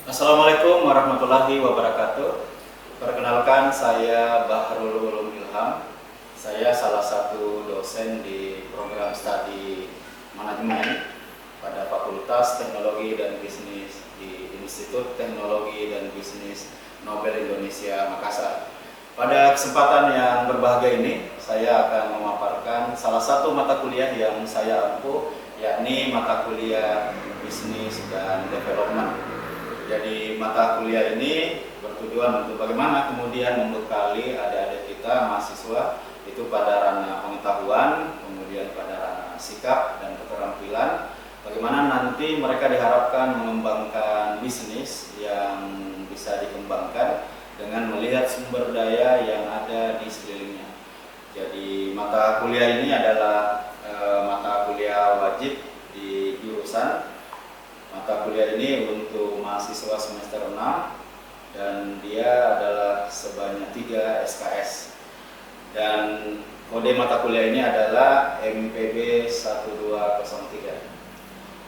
Assalamualaikum warahmatullahi wabarakatuh. Perkenalkan, saya Bahrul Ulum Ilham. Saya salah satu dosen di program studi manajemen pada Fakultas Teknologi dan Bisnis di Institut Teknologi dan Bisnis Nobel Indonesia Makassar. Pada kesempatan yang berbahagia ini, saya akan memaparkan salah satu mata kuliah yang saya ampuh, yakni mata kuliah Bisnis dan Development. Jadi mata kuliah ini bertujuan untuk bagaimana kemudian membekali adik-adik kita mahasiswa itu pada ranah pengetahuan, kemudian pada ranah sikap dan keterampilan, bagaimana nanti mereka diharapkan mengembangkan bisnis yang bisa dikembangkan dengan melihat sumber daya yang ada di sekelilingnya. Jadi mata kuliah ini adalah mata kuliah wajib di jurusan. Mata kuliah ini untuk mahasiswa semester 6 dan dia adalah sebanyak 3 SKS. Dan kode mata kuliah ini adalah MPB 1203.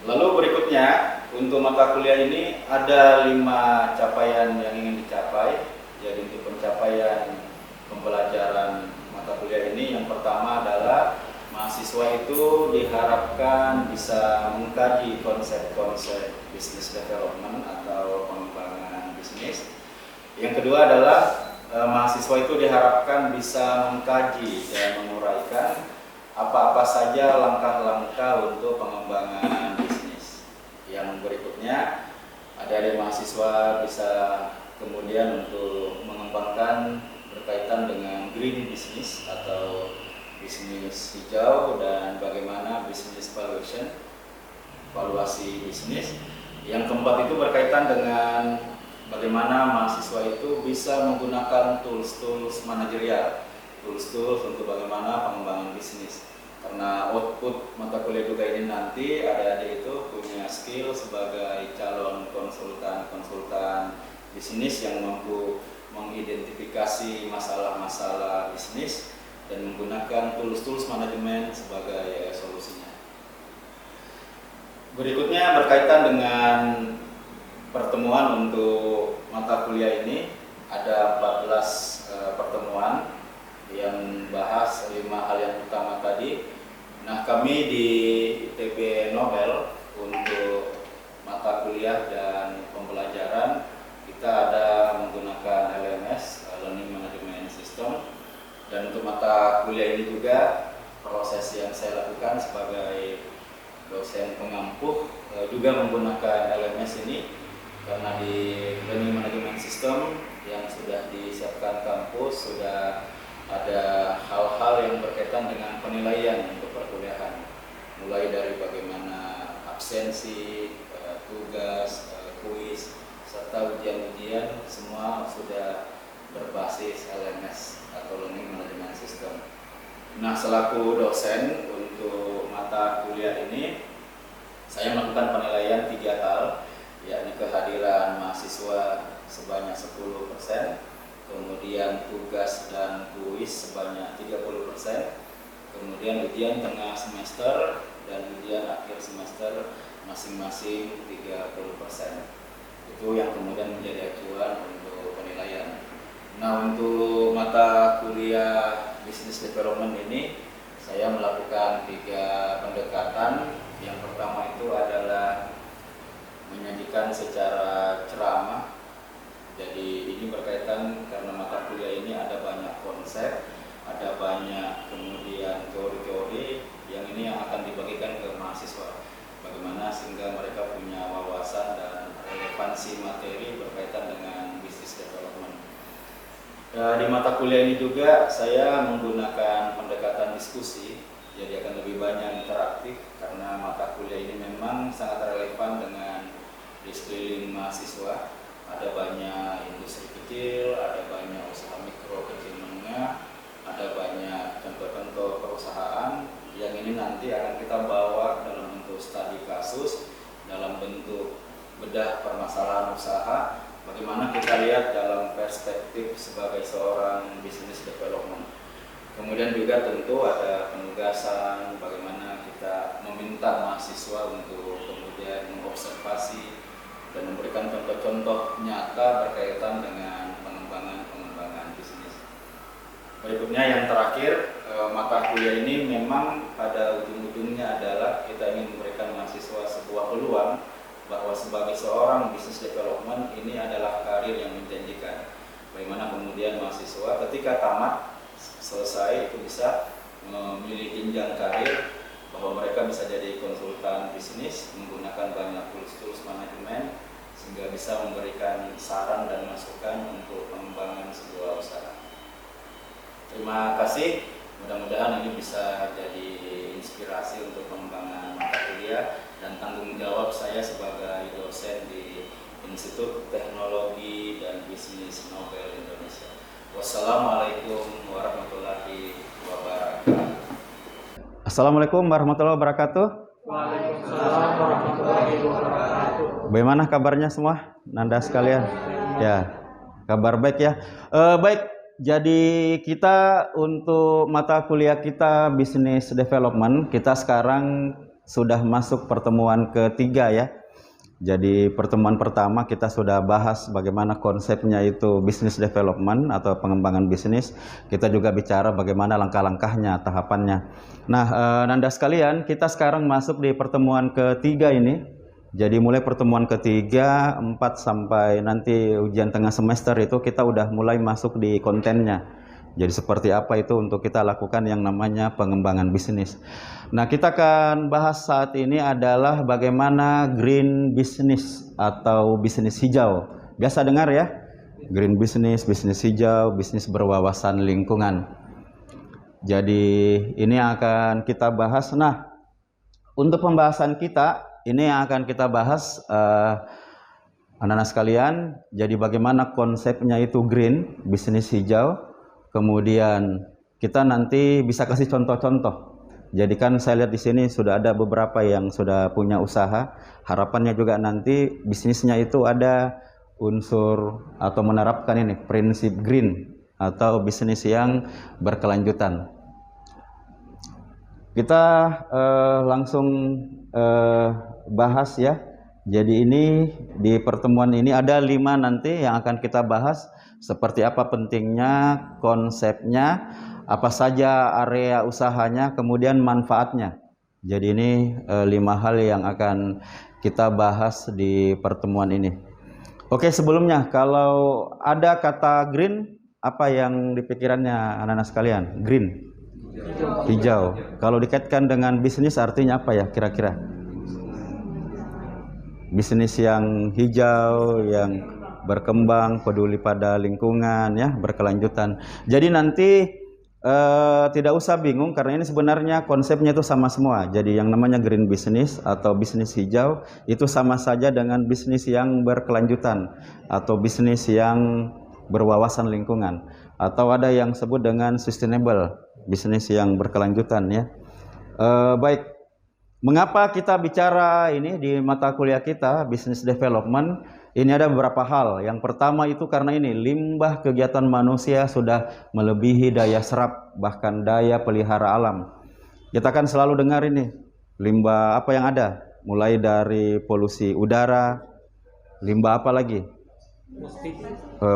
Lalu berikutnya, untuk mata kuliah ini ada 5 capaian yang ingin dicapai. Jadi untuk pencapaian pembelajaran mata kuliah ini, yang pertama adalah mahasiswa itu diharapkan bisa mengkaji konsep-konsep business development atau pengembangan bisnis. Yang kedua adalah mahasiswa itu diharapkan bisa mengkaji dan menguraikan apa-apa saja langkah-langkah untuk pengembangan bisnis. Yang berikutnya, adik-adik mahasiswa bisa kemudian untuk mengembangkan berkaitan dengan green business atau bisnis hijau dan bagaimana bisnis valuasi bisnis. Yang keempat itu berkaitan dengan bagaimana mahasiswa itu bisa menggunakan tools manajerial, tools untuk bagaimana pengembangan bisnis. Karena output mata kuliah juga ini nanti adik-adik itu punya skill sebagai calon konsultan bisnis yang mampu mengidentifikasi masalah-masalah bisnis dan menggunakan tools manajemen sebagai solusinya. Berikutnya berkaitan dengan pertemuan untuk mata kuliah ini, ada 14 pertemuan yang bahas 5 hal yang utama tadi. Nah, kami di ITB Nobel untuk mata kuliah dan pembelajaran kita ada menggunakan LMS, Learning Management System. Dan untuk mata kuliah ini juga proses yang saya lakukan sebagai dosen pengampuh juga menggunakan LMS ini, karena di Learning Management System yang sudah disiapkan kampus sudah ada hal-hal yang berkaitan dengan penilaian untuk perkuliahan, mulai dari bagaimana absensi, tugas, kuis, serta ujian-ujian, semua sudah berbasis LMS atau Learning Management System. Nah, selaku dosen untuk mata kuliah ini, saya melakukan penilaian 3 hal, yakni kehadiran mahasiswa sebanyak 10%, kemudian tugas dan kuis sebanyak 30%, kemudian ujian tengah semester dan ujian akhir semester masing-masing 30%. Itu yang kemudian menjadi acuan untuk penilaian. Nah, untuk mata kuliah Business Development ini saya melakukan 3 pendekatan. Yang pertama itu adalah menyajikan secara ceramah. Jadi ini berkaitan karena mata kuliah ini ada banyak konsep, ada banyak kemudian teori-teori yang ini yang akan dibagikan ke mahasiswa. Bagaimana sehingga mereka punya wawasan dan relevansi materi berkaitan dengan business development. Di mata kuliah ini juga saya menggunakan pendekatan diskusi, jadi akan lebih banyak interaktif karena mata kuliah ini memang sangat relevan dengan di sekeliling mahasiswa. Ada banyak industri kecil, ada banyak usaha mikro, kecil, menengah, ada banyak contoh-contoh perusahaan yang ini nanti akan kita bawa dalam bentuk studi kasus, dalam bentuk bedah permasalahan usaha. Bagaimana kita lihat dalam perspektif sebagai seorang business development. Kemudian juga tentu ada penugasan, bagaimana kita meminta mahasiswa untuk kemudian mengobservasi dan memberikan contoh-contoh terakhir, mata kuliah ini memang pada ujung-ujungnya adalah kita ingin memberikan mahasiswa sebuah peluang bahwa sebagai seorang business development ini adalah karir yang menjanjikan. Bagaimana kemudian mahasiswa ketika tamat selesai itu bisa memilih jenjang karir, bahwa mereka bisa jadi konsultan bisnis menggunakan banyak tools manajemen sehingga bisa memberikan saran dan masukan untuk pengembangan sebuah usaha. Terima kasih, mudah-mudahan ini bisa jadi inspirasi untuk pengembangan mata kuliah dan tanggung jawab saya sebagai dosen di Institut Teknologi dan Bisnis Nobel Indonesia. Wassalamualaikum warahmatullahi wabarakatuh. Assalamualaikum warahmatullahi wabarakatuh. Waalaikumsalam warahmatullahi wabarakatuh. Bagaimana kabarnya semua, Nanda sekalian? Ya, kabar baik ya. Baik, jadi kita untuk mata kuliah kita Business Development, kita sekarang sudah masuk pertemuan ketiga ya. Jadi pertemuan pertama kita sudah bahas bagaimana konsepnya itu business development atau pengembangan bisnis. Kita juga bicara bagaimana langkah-langkahnya, tahapannya. Nah, Nanda sekalian, kita sekarang masuk di pertemuan ketiga ini. Jadi mulai pertemuan ketiga, 4 sampai nanti ujian tengah semester itu kita udah mulai masuk di kontennya. Jadi seperti apa itu untuk kita lakukan yang namanya pengembangan bisnis. Nah, kita akan bahas saat ini adalah bagaimana green business atau bisnis hijau. Biasa dengar ya? Green business, bisnis hijau, bisnis berwawasan lingkungan. Jadi ini akan kita bahas. Nah, untuk pembahasan kita, ini yang akan kita bahas anak-anak sekalian. Jadi bagaimana konsepnya itu green, bisnis hijau. Kemudian kita nanti bisa kasih contoh-contoh. Jadi kan saya lihat di sini sudah ada beberapa yang sudah punya usaha. Harapannya juga nanti bisnisnya itu ada unsur atau menerapkan ini prinsip green atau bisnis yang berkelanjutan. Kita langsung bahas ya. Jadi ini di pertemuan ini ada 5 nanti yang akan kita bahas. Seperti apa pentingnya, konsepnya, apa saja area usahanya, kemudian manfaatnya. Jadi ini 5 hal yang akan kita bahas di pertemuan ini. Oke, sebelumnya kalau ada kata green, apa yang dipikirannya anak-anak sekalian? Green, hijau. Kalau dikaitkan dengan bisnis artinya apa ya kira-kira? Bisnis yang hijau, yang berkembang, peduli pada lingkungan, ya, berkelanjutan. Jadi nanti tidak usah bingung karena ini sebenarnya konsepnya itu sama semua. Jadi yang namanya green business atau bisnis hijau itu sama saja dengan bisnis yang berkelanjutan atau bisnis yang berwawasan lingkungan, atau ada yang sebut dengan sustainable, bisnis yang berkelanjutan ya. Baik, mengapa kita bicara ini di mata kuliah kita business development? Ini ada beberapa hal. Yang pertama itu karena ini limbah kegiatan manusia sudah melebihi daya serap, bahkan daya pelihara alam. Kita kan selalu dengar ini limbah apa yang ada, mulai dari polusi udara, limbah apa lagi?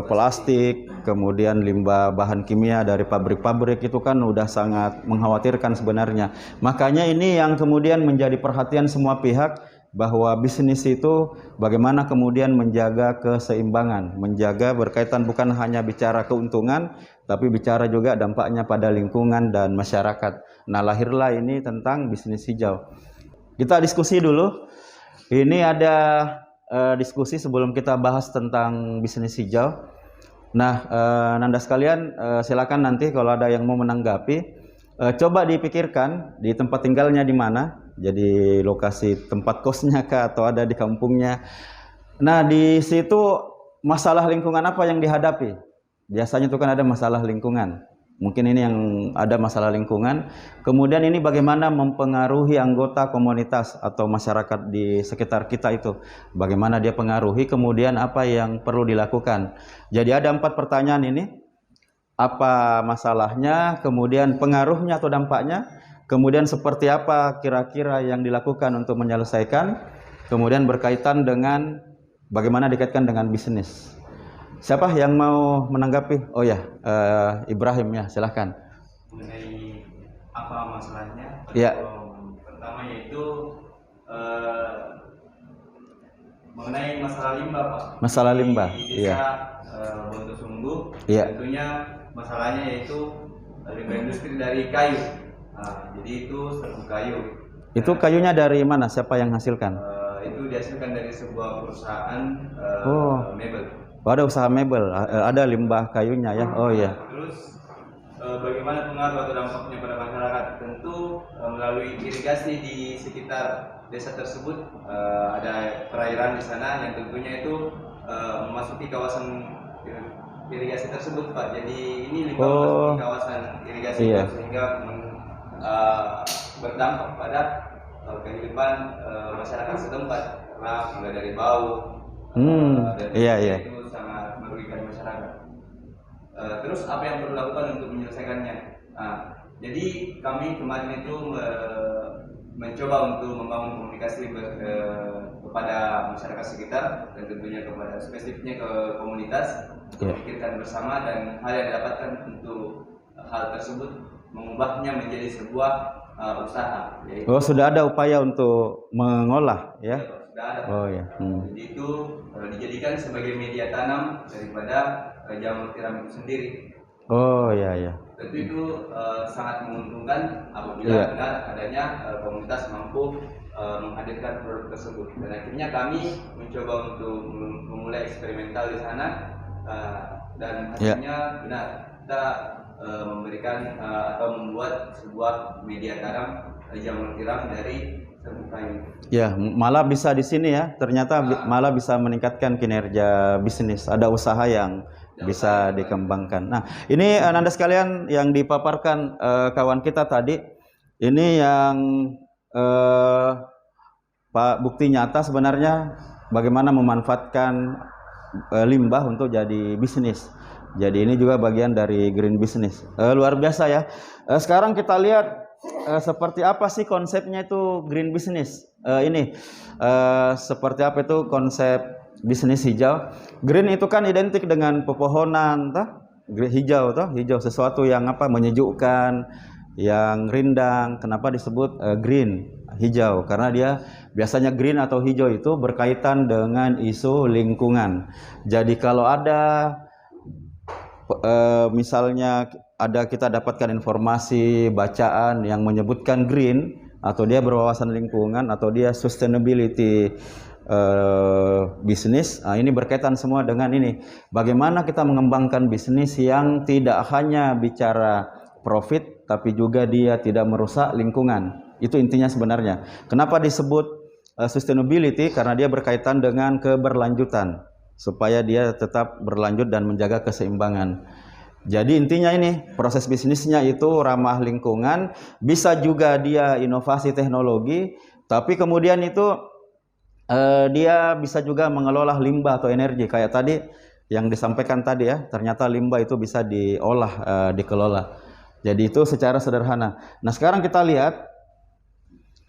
Plastik, kemudian limbah bahan kimia dari pabrik-pabrik, itu kan udah sangat mengkhawatirkan sebenarnya. Makanya ini yang kemudian menjadi perhatian semua pihak, bahwa bisnis itu bagaimana kemudian menjaga keseimbangan, menjaga berkaitan bukan hanya bicara keuntungan, tapi bicara juga dampaknya pada lingkungan dan masyarakat. Nah, lahirlah ini tentang bisnis hijau. Kita diskusi dulu. Ini ada diskusi sebelum kita bahas tentang bisnis hijau. Nah, Nanda sekalian, silakan nanti kalau ada yang mau menanggapi, coba dipikirkan di tempat tinggalnya di mana. Jadi lokasi tempat kosnya kah atau ada di kampungnya. Nah, di situ masalah lingkungan apa yang dihadapi? Biasanya itu kan ada masalah lingkungan. Mungkin ini yang ada masalah lingkungan. Kemudian ini bagaimana mempengaruhi anggota komunitas atau masyarakat di sekitar kita itu. Bagaimana dia pengaruhi, kemudian apa yang perlu dilakukan. Jadi ada 4 pertanyaan ini. Apa masalahnya, kemudian pengaruhnya atau dampaknya, kemudian seperti apa kira-kira yang dilakukan untuk menyelesaikan, kemudian berkaitan dengan bagaimana dikaitkan dengan bisnis. Siapa yang mau menanggapi? Oh ya, Ibrahim ya, silahkan. mengenai apa masalahnya. Ya. Pertama yaitu mengenai masalah limbah, Pak. Masalah limbah, Di iya. desa Wontosunggu, Iya. tentunya masalahnya yaitu limbah industri dari kayu. Jadi itu serbuk kayu. Itu kayunya dari mana? Siapa yang hasilkan? Itu dihasilkan dari sebuah perusahaan mebel. Ada usaha mebel, ada limbah kayunya ya. Oh iya. Terus bagaimana pengaruh atau dampaknya pada masyarakat? Tentu melalui irigasi di sekitar desa tersebut, ada perairan di sana yang tentunya itu memasuki kawasan irigasi tersebut, Pak. Jadi ini limbah memasuki kawasan irigasi iya. sehingga berdampak pada kehidupan masyarakat setempat, karena mulai dari bau dan iya. itu sangat merugikan masyarakat. Terus apa yang perlu dilakukan untuk menyelesaikannya? Jadi kami kemarin itu mencoba untuk membangun komunikasi kepada masyarakat sekitar dan tentunya kepada spesifiknya ke komunitas, memikirkan bersama, dan hal yang didapatkan untuk hal tersebut mengubahnya menjadi sebuah usaha. Yaitu, sudah ada upaya untuk mengolah ya? Sudah ada. Oh ya. Jadi itu dijadikan sebagai media tanam daripada jamur tiram itu sendiri. Oh ya. Tentu itu sangat menguntungkan apabila benar adanya komunitas mampu menghadirkan produk tersebut. Dan akhirnya kami mencoba untuk memulai eksperimental di sana, dan hasilnya benar kita memberikan atau membuat sebuah media tanam jamur tiram dari serbuk kayu. Ya, malah bisa di sini ya. Ternyata malah bisa meningkatkan kinerja bisnis. Ada usaha yang bisa dikembangkan. Nah, ini Nanda sekalian yang dipaparkan kawan kita tadi, ini yang Pak bukti nyata sebenarnya bagaimana memanfaatkan limbah untuk jadi bisnis. Jadi ini juga bagian dari green business. Luar biasa ya. Sekarang kita lihat seperti apa sih konsepnya itu green business. Seperti apa itu konsep bisnis hijau. Green itu kan identik dengan pepohonan, hijau, sesuatu yang menyejukkan, yang rindang. Kenapa disebut green, hijau? Karena dia biasanya green atau hijau itu berkaitan dengan isu lingkungan. Jadi kalau ada misalnya kita dapatkan informasi bacaan yang menyebutkan green, atau dia berwawasan lingkungan, atau dia sustainability bisnis, ini berkaitan semua dengan ini. Bagaimana kita mengembangkan bisnis yang tidak hanya bicara profit, tapi juga dia tidak merusak lingkungan. Itu intinya sebenarnya. Kenapa disebut sustainability? Karena dia berkaitan dengan keberlanjutan, supaya dia tetap berlanjut dan menjaga keseimbangan. Jadi intinya ini, proses bisnisnya itu ramah lingkungan, bisa juga dia inovasi teknologi, tapi kemudian itu dia bisa juga mengelola limbah atau energi. Kayak tadi yang disampaikan tadi ya, ternyata limbah itu bisa diolah, dikelola. Jadi itu secara sederhana. Nah sekarang kita lihat,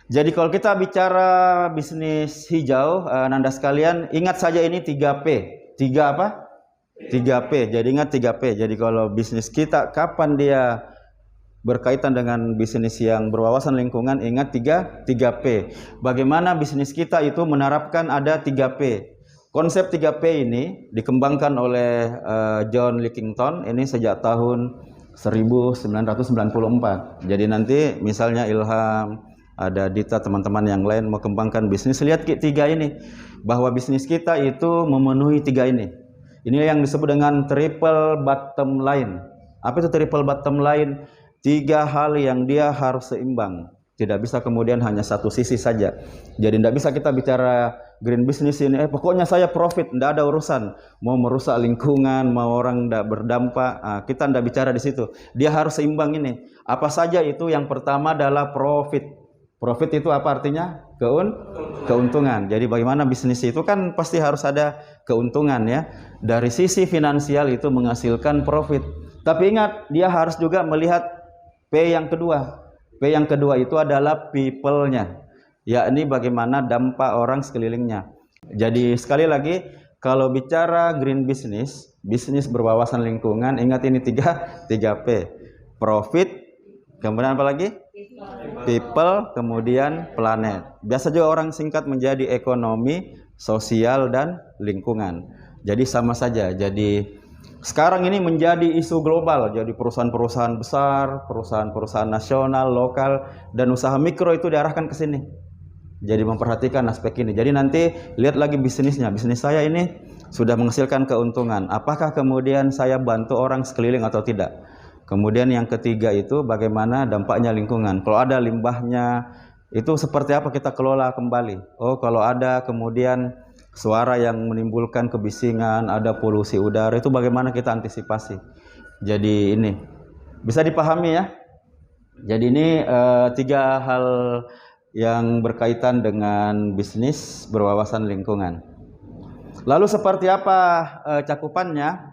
jadi kalau kita bicara bisnis hijau, Nanda sekalian, ingat saja ini 3P. 3P. Jadi ingat 3P. Jadi kalau bisnis kita kapan dia berkaitan dengan bisnis yang berwawasan lingkungan, ingat 3P. Bagaimana bisnis kita itu menerapkan ada 3P. Konsep 3P ini dikembangkan oleh John Lickington ini sejak tahun 1994. Jadi nanti misalnya Ilham, ada Dita, teman-teman yang lain mau kembangkan bisnis, lihat 3 ini, bahwa bisnis kita itu memenuhi 3 ini. Ini yang disebut dengan triple bottom line. Apa itu triple bottom line? 3 hal yang dia harus seimbang. Tidak bisa kemudian hanya satu sisi saja. Jadi tidak bisa kita bicara green business ini, pokoknya saya profit, tidak ada urusan. Mau merusak lingkungan, mau orang tidak berdampak, kita tidak bicara di situ. Dia harus seimbang ini. Apa saja itu? Yang pertama adalah profit. Profit itu apa artinya? Keuntungan. Jadi bagaimana bisnis itu kan pasti harus ada keuntungan ya. Dari sisi finansial itu menghasilkan profit. Tapi ingat, dia harus juga melihat P yang kedua. P yang kedua itu adalah people-nya. Yakni bagaimana dampak orang sekelilingnya. Jadi sekali lagi, kalau bicara green business, bisnis berwawasan lingkungan, ingat ini 3P. Profit, kemudian apa lagi? People, kemudian planet. Biasa juga orang singkat menjadi ekonomi, sosial, dan lingkungan. Jadi sama saja. Jadi sekarang ini menjadi isu global. Jadi perusahaan-perusahaan besar, perusahaan-perusahaan nasional, lokal, dan usaha mikro itu diarahkan ke sini. Jadi memperhatikan aspek ini. Jadi nanti lihat lagi bisnisnya. Bisnis saya ini sudah menghasilkan keuntungan. Apakah kemudian saya bantu orang sekeliling atau tidak? Kemudian yang ketiga itu bagaimana dampaknya lingkungan. Kalau ada limbahnya, itu seperti apa kita kelola kembali. Oh, kalau ada kemudian suara yang menimbulkan kebisingan, ada polusi udara, itu bagaimana kita antisipasi. Jadi ini bisa dipahami ya. Jadi ini tiga hal yang berkaitan dengan bisnis berwawasan lingkungan. Lalu seperti apa cakupannya,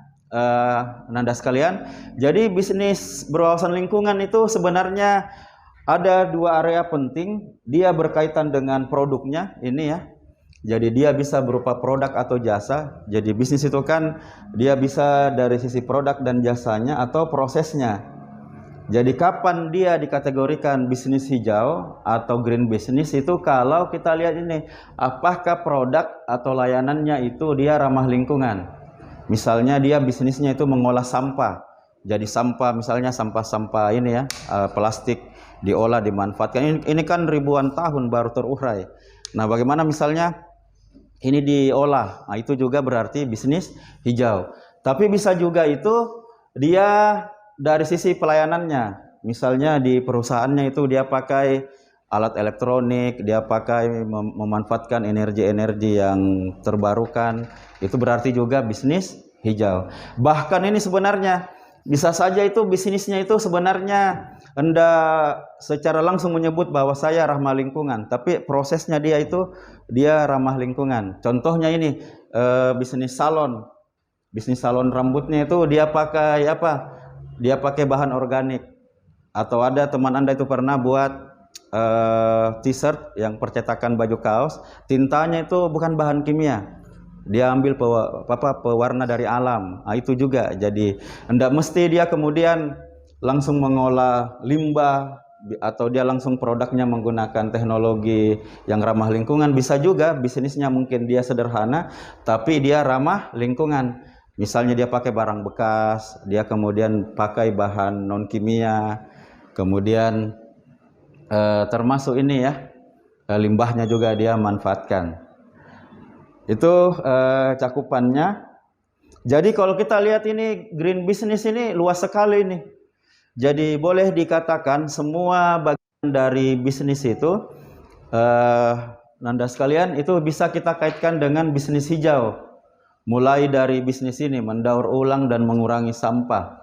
Nanda sekalian? Jadi bisnis berwawasan lingkungan itu sebenarnya ada dua area penting. Dia berkaitan dengan produknya, ini ya. Jadi dia bisa berupa produk atau jasa. Jadi bisnis itu kan dia bisa dari sisi produk dan jasanya atau prosesnya. Jadi kapan dia dikategorikan bisnis hijau atau green business itu kalau kita lihat ini, apakah produk atau layanannya itu dia ramah lingkungan. Misalnya dia bisnisnya itu mengolah sampah. Jadi sampah misalnya sampah-sampah ini ya, plastik diolah dimanfaatkan. Ini kan ribuan tahun baru terurai. Nah, bagaimana misalnya ini diolah, nah itu juga berarti bisnis hijau. Tapi bisa juga itu dia dari sisi pelayanannya. Misalnya di perusahaannya itu dia pakai alat elektronik, dia pakai memanfaatkan energi-energi yang terbarukan. Itu berarti juga bisnis hijau. Bahkan ini sebenarnya bisa saja itu bisnisnya itu sebenarnya hendak secara langsung menyebut bahwa saya ramah lingkungan, tapi prosesnya dia ramah lingkungan. Contohnya ini bisnis salon rambutnya itu dia pakai apa? Dia pakai bahan organik. Atau ada teman Anda itu pernah buat t-shirt yang percetakan baju kaos, tintanya itu bukan bahan kimia. Dia ambil pewarna dari alam. Nah, itu juga. Jadi hendak mesti dia kemudian langsung mengolah limbah atau dia langsung produknya menggunakan teknologi yang ramah lingkungan. Bisa juga bisnisnya mungkin dia sederhana tapi dia ramah lingkungan. Misalnya dia pakai barang bekas, dia kemudian pakai bahan non kimia, kemudian termasuk ini ya, limbahnya juga dia manfaatkan. Itu cakupannya. Jadi kalau kita lihat ini green business ini luas sekali ini. Jadi boleh dikatakan semua bagian dari bisnis itu, Nanda sekalian, itu bisa kita kaitkan dengan bisnis hijau. Mulai dari bisnis ini mendaur ulang dan mengurangi sampah.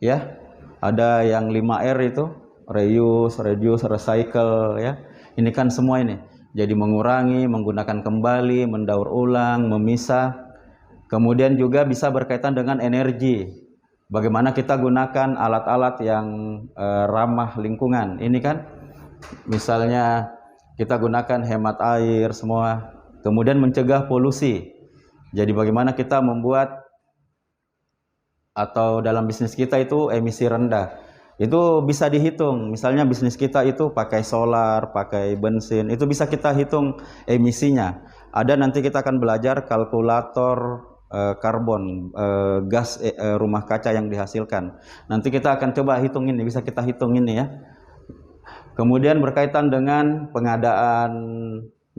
Ya, ada yang 5R itu, reuse, reduce, recycle. Ya, ini kan semua ini. Jadi mengurangi, menggunakan kembali, mendaur ulang, memisah. Kemudian juga bisa berkaitan dengan energi. Bagaimana kita gunakan alat-alat yang ramah lingkungan. Ini kan misalnya kita gunakan hemat air semua. Kemudian mencegah polusi. Jadi bagaimana kita membuat atau dalam bisnis kita itu emisi rendah. Itu bisa dihitung. Misalnya bisnis kita itu pakai solar, pakai bensin, itu bisa kita hitung emisinya. Ada nanti kita akan belajar kalkulator karbon, gas rumah kaca yang dihasilkan. Nanti kita akan coba hitung ini, bisa kita hitung ini ya. Kemudian berkaitan dengan pengadaan,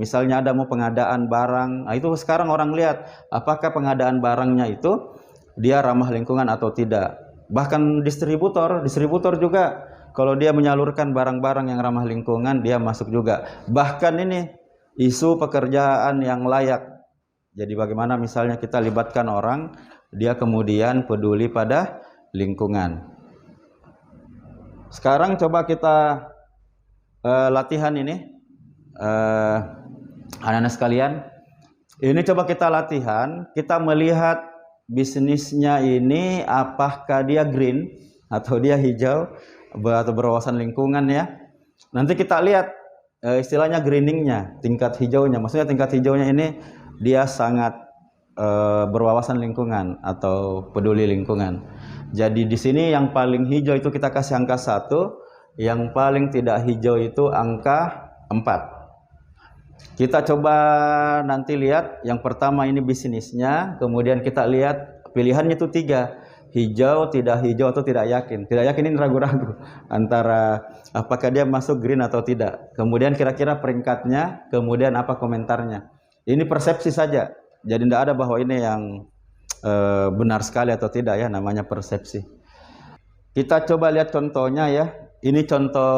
misalnya ada mau pengadaan barang, nah itu sekarang orang lihat apakah pengadaan barangnya itu dia ramah lingkungan atau tidak. Bahkan distributor juga kalau dia menyalurkan barang-barang yang ramah lingkungan dia masuk juga. Bahkan ini isu pekerjaan yang layak. Jadi bagaimana misalnya kita libatkan orang dia kemudian peduli pada lingkungan. Sekarang coba kita latihan ini anak-anak sekalian. Ini coba kita latihan, kita melihat bisnisnya ini apakah dia green atau dia hijau atau berwawasan lingkungan ya. Nanti kita lihat istilahnya greeningnya, tingkat hijaunya. Maksudnya tingkat hijaunya ini dia sangat berwawasan lingkungan atau peduli lingkungan. Jadi di sini yang paling hijau itu kita kasih angka 1, Yang paling tidak hijau itu angka 4. Kita coba nanti lihat yang pertama ini bisnisnya, kemudian kita lihat pilihannya itu 3. Hijau, tidak hijau, atau tidak yakin. Tidak yakin ini ragu-ragu antara apakah dia masuk green atau tidak. Kemudian kira-kira peringkatnya, kemudian apa komentarnya. Ini persepsi saja. Jadi tidak ada bahwa ini yang benar sekali atau tidak ya, namanya persepsi. Kita coba lihat contohnya ya. Ini contoh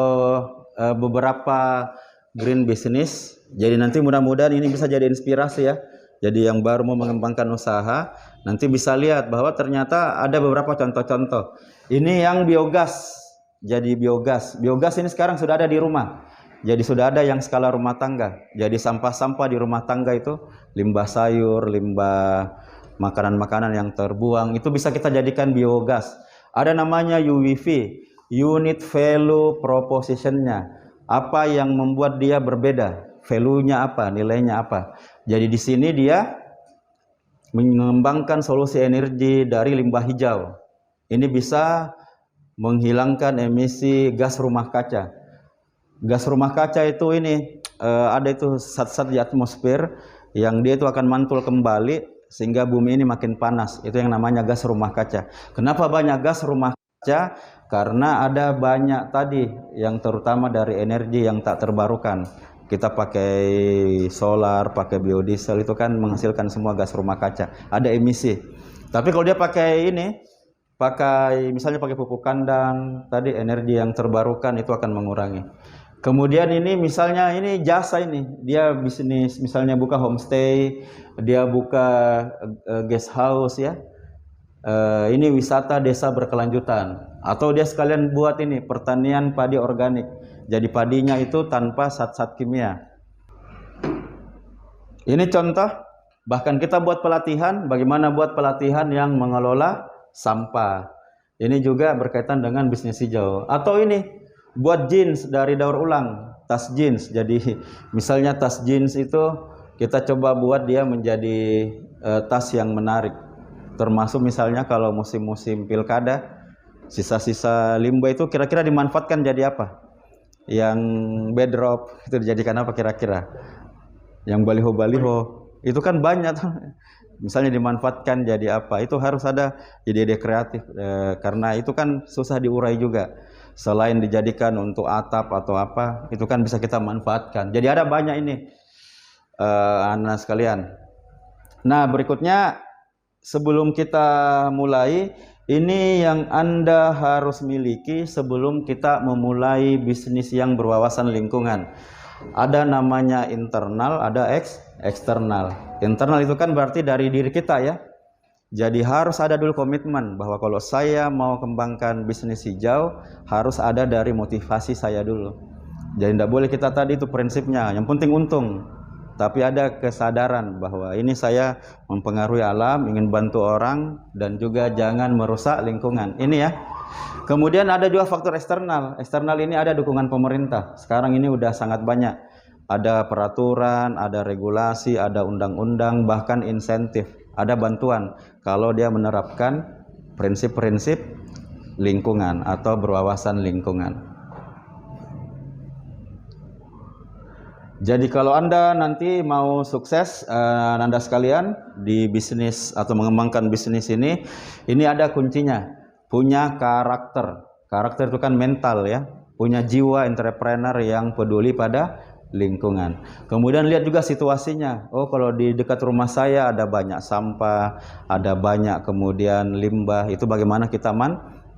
beberapa green business. Jadi nanti mudah-mudahan ini bisa jadi inspirasi ya. Jadi yang baru mau mengembangkan usaha, nanti bisa lihat bahwa ternyata ada beberapa contoh-contoh. Ini yang biogas. Jadi biogas. Biogas ini sekarang sudah ada di rumah. Jadi sudah ada yang skala rumah tangga. Jadi sampah-sampah di rumah tangga itu, limbah sayur, limbah makanan-makanan yang terbuang, itu bisa kita jadikan biogas. Ada namanya UVP, Unit Value Proposition-nya. Apa yang membuat dia berbeda? Value-nya apa? Nilainya apa? Jadi di sini dia mengembangkan solusi energi dari limbah hijau. Ini bisa menghilangkan emisi gas rumah kaca. Gas rumah kaca itu ini ada itu zat-zat di atmosfer yang dia itu akan mantul kembali sehingga bumi ini makin panas. Itu yang namanya gas rumah kaca. Kenapa banyak gas rumah kaca? Karena ada banyak tadi yang terutama dari energi yang tak terbarukan. Kita pakai solar, pakai biodiesel, itu kan menghasilkan semua gas rumah kaca. Ada emisi. Tapi kalau dia pakai ini, misalnya pakai pupuk kandang, tadi energi yang terbarukan itu akan mengurangi. Kemudian ini misalnya ini jasa ini, dia bisnis misalnya buka homestay, dia buka guest house ya. Ini wisata desa berkelanjutan, atau dia sekalian buat ini pertanian padi organik. Jadi padinya itu tanpa zat-zat kimia. Ini contoh, bahkan kita buat pelatihan, bagaimana buat pelatihan yang mengelola sampah. Ini juga berkaitan dengan bisnis hijau. Atau ini, buat jeans dari daur ulang, tas jeans. Jadi misalnya tas jeans itu kita coba buat dia menjadi tas yang menarik. Termasuk misalnya kalau musim-musim pilkada, sisa-sisa limbah itu kira-kira dimanfaatkan jadi apa? Yang bedrop itu dijadikan apa kira-kira? Yang baliho-baliho itu kan banyak misalnya dimanfaatkan jadi apa? Itu harus ada ide-ide kreatif karena itu kan susah diurai juga. Selain dijadikan untuk atap atau apa, itu kan bisa kita manfaatkan. Jadi ada banyak ini anak sekalian. Nah, berikutnya sebelum kita mulai, ini yang Anda harus miliki sebelum kita memulai bisnis yang berwawasan lingkungan. Ada namanya internal, ada eksternal. Internal itu kan berarti dari diri kita ya. Jadi harus ada dulu komitmen bahwa kalau saya mau kembangkan bisnis hijau, harus ada dari motivasi saya dulu. Jadi tidak boleh kita tadi itu prinsipnya, yang penting untung. Tapi ada kesadaran bahwa ini saya mempengaruhi alam, ingin bantu orang, dan juga jangan merusak lingkungan. Ini ya. Kemudian ada juga faktor eksternal. Eksternal ini ada dukungan pemerintah. Sekarang ini udah sangat banyak. Ada peraturan, ada regulasi, ada undang-undang, bahkan insentif. Ada bantuan kalau dia menerapkan prinsip-prinsip lingkungan atau berwawasan lingkungan. Jadi kalau Anda nanti mau sukses, Anda sekalian di bisnis atau mengembangkan bisnis ini ada kuncinya. Punya karakter. Karakter itu kan mental ya. Punya jiwa entrepreneur yang peduli pada lingkungan. Kemudian lihat juga situasinya. Oh, kalau di dekat rumah saya ada banyak sampah, ada banyak kemudian limbah. Itu bagaimana kita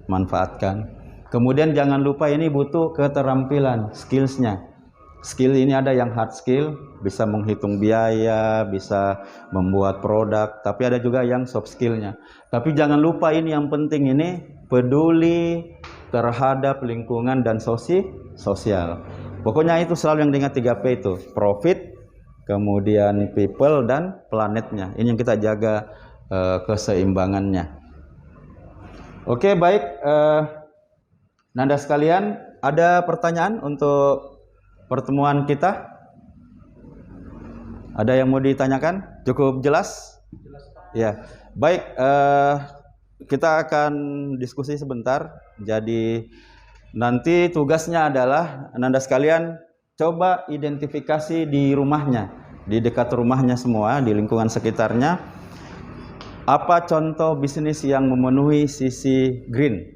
manfaatkan. Kemudian jangan lupa ini butuh keterampilan, skillsnya. Skill ini ada yang hard skill, bisa menghitung biaya, bisa membuat produk, tapi ada juga yang soft skillnya. Tapi jangan lupa ini yang penting ini peduli terhadap lingkungan dan sosial. Pokoknya itu selalu yang diingat 3P itu, profit, kemudian people, dan planetnya. Ini yang kita jaga keseimbangannya. Oke, baik. Nanda sekalian, ada pertanyaan untuk pertemuan kita? Ada yang mau ditanyakan? Cukup jelas? Ya, baik. Kita akan diskusi sebentar. Jadi Nanti tugasnya adalah Nanda sekalian coba identifikasi di rumahnya, di dekat rumahnya semua, di lingkungan sekitarnya, apa contoh bisnis yang memenuhi sisi green.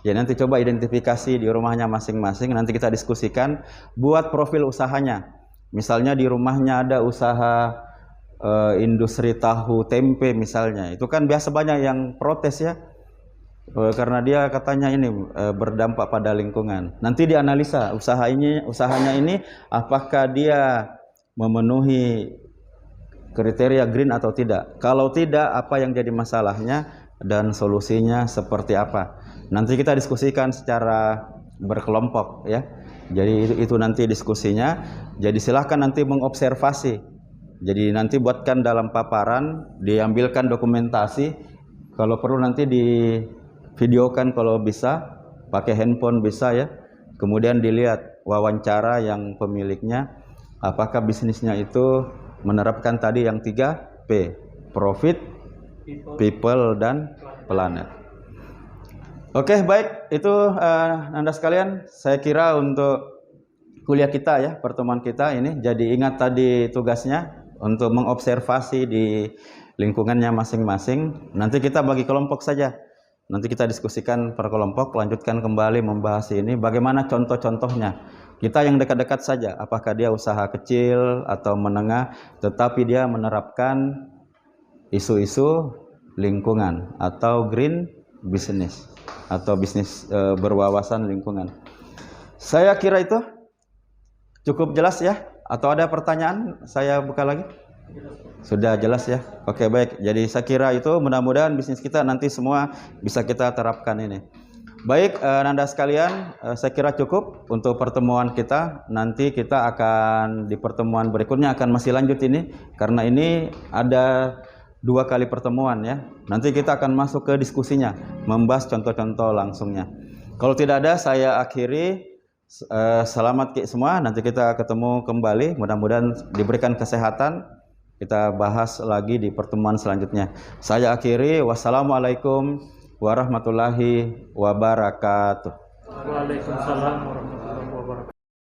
Ya, nanti coba identifikasi di rumahnya masing-masing, nanti kita diskusikan, buat profil usahanya. Misalnya di rumahnya ada usaha industri tahu tempe misalnya, itu kan biasa banyak yang protes ya, karena dia katanya ini berdampak pada lingkungan. Nanti dianalisa usahanya ini apakah dia memenuhi kriteria green atau tidak. Kalau tidak, apa yang jadi masalahnya dan solusinya seperti apa. Nanti kita diskusikan secara berkelompok ya. Jadi itu nanti diskusinya. Jadi silahkan nanti mengobservasi. Jadi nanti buatkan dalam paparan, diambilkan dokumentasi. Kalau perlu nanti divideokan kalau bisa, pakai handphone bisa ya. Kemudian dilihat wawancara yang pemiliknya, apakah bisnisnya itu menerapkan tadi yang 3P, profit, people, dan planet. Oke, baik, itu Anda sekalian, saya kira untuk kuliah kita ya, pertemuan kita ini, jadi ingat tadi tugasnya untuk mengobservasi di lingkungannya masing-masing. Nanti kita bagi kelompok saja, nanti kita diskusikan per kelompok, lanjutkan kembali membahas ini, bagaimana contoh-contohnya. Kita yang dekat-dekat saja, apakah dia usaha kecil atau menengah, tetapi dia menerapkan isu-isu lingkungan atau green business atau bisnis berwawasan lingkungan. Saya kira itu cukup jelas ya, atau ada pertanyaan saya buka lagi? Sudah jelas ya. Oke, baik, jadi saya kira itu mudah-mudahan bisnis kita nanti semua bisa kita terapkan ini. Baik, Nanda sekalian, saya kira cukup untuk pertemuan kita. Nanti kita akan di pertemuan berikutnya akan masih lanjut ini, karena ini ada 2 kali pertemuan ya. Nanti kita akan masuk ke diskusinya, membahas contoh-contoh langsungnya. Kalau tidak ada, saya akhiri. Selamat semua. Nanti kita ketemu kembali. Mudah-mudahan diberikan kesehatan. Kita bahas lagi di pertemuan selanjutnya. Saya akhiri. Wassalamualaikum warahmatullahi wabarakatuh. Waalaikumsalam warahmatullahi wabarakatuh.